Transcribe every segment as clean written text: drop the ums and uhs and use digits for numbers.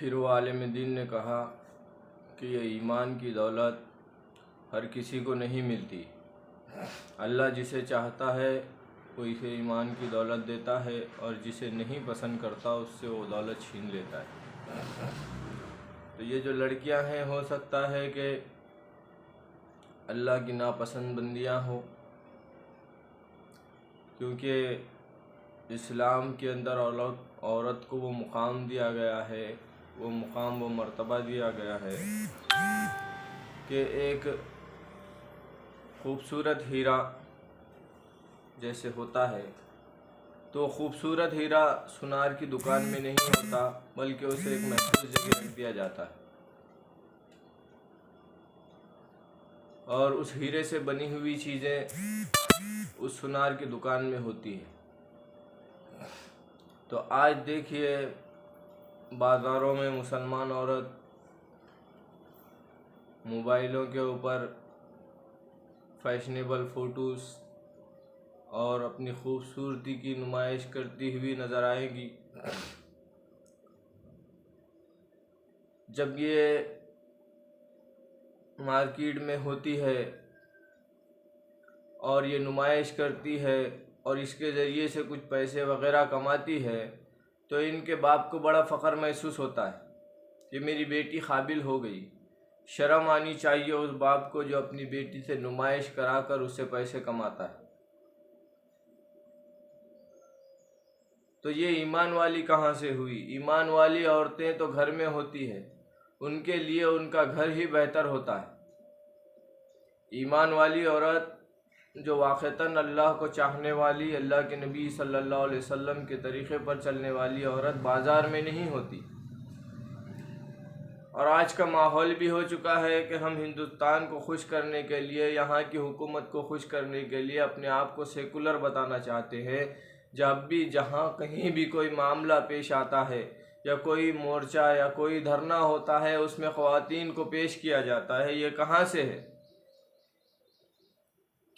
फिर वो आलिम दीन ने कहा कि ये ईमान की दौलत हर किसी को नहीं मिलती। अल्लाह जिसे चाहता है वो इसे ईमान की दौलत देता है और जिसे नहीं पसंद करता उससे वो दौलत छीन लेता है। तो ये जो लड़कियां हैं, हो सकता है कि अल्लाह की नापसंद बंदियां हो, क्योंकि इस्लाम के अंदर औरत को वो मुकाम दिया गया है, वो मुकाम, वो मर्तबा दिया गया है कि एक खूबसूरत हीरा जैसे होता है, तो खूबसूरत हीरा सुनार की दुकान में नहीं होता, बल्कि उसे एक महफूज जगह रख दिया जाता है और उस हीरे से बनी हुई चीज़ें उस सुनार की दुकान में होती है। तो आज देखिए बाज़ारों में मुसलमान औरत मोबाइलों के ऊपर फैशनेबल फ़ोटोज़ और अपनी खूबसूरती की नुमाइश करती हुई नज़र आएगी। जब ये मार्केट में होती है और ये नुमाइश करती है और इसके ज़रिए से कुछ पैसे वग़ैरह कमाती है, तो इनके बाप को बड़ा फ़ख्र महसूस होता है कि मेरी बेटी काबिल हो गई। शर्म आनी चाहिए उस बाप को जो अपनी बेटी से नुमाइश कराकर उससे पैसे कमाता है। तो ये ईमान वाली कहाँ से हुई? ईमान वाली औरतें तो घर में होती है, उनके लिए उनका घर ही बेहतर होता है। ईमान वाली औरत जो वाक़तन अल्लाह को चाहने वाली, अल्लाह के नबी सल्लल्लाहु अलैहि वसल्लम के तरीक़े पर चलने वाली औरत बाज़ार में नहीं होती। और आज का माहौल भी हो चुका है कि हम हिंदुस्तान को खुश करने के लिए, यहाँ की हुकूमत को खुश करने के लिए अपने आप को सेकुलर बताना चाहते हैं। जब भी जहाँ कहीं भी कोई मामला पेश आता है या कोई मोर्चा या कोई धरना होता है, उसमें ख़वातीन को पेश किया जाता है। ये कहाँ से है?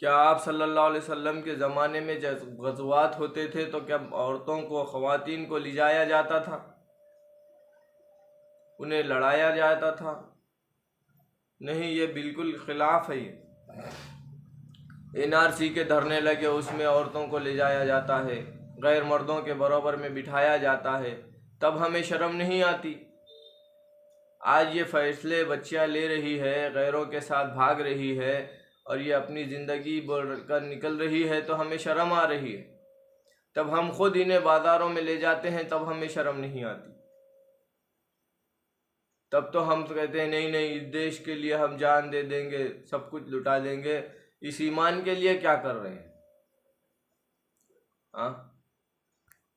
क्या आप सल्लल्लाहु अलैहि वसल्लम के ज़माने में जब ग़ज़वात होते थे तो क्या औरतों को, ख़वातीन को लिजाया जाता था, उन्हें लड़ाया जाता था? नहीं, ये बिल्कुल खिलाफ है। NRC के धरने लगे, उसमें औरतों को ले जाया जाता है, गैर मर्दों के बराबर में बिठाया जाता है, तब हमें शर्म नहीं आती। आज ये फ़ैसले बच्चियां ले रही है, गैरों के साथ भाग रही है और ये अपनी ज़िंदगी बोलकर निकल रही है, तो हमें शर्म आ रही है। तब हम खुद इन्हें बाज़ारों में ले जाते हैं, तब हमें शर्म नहीं आती। तब तो हम तो कहते हैं नहीं नहीं, इस देश के लिए हम जान दे देंगे, सब कुछ लुटा देंगे। इस ईमान के लिए क्या कर रहे हैं? हाँ,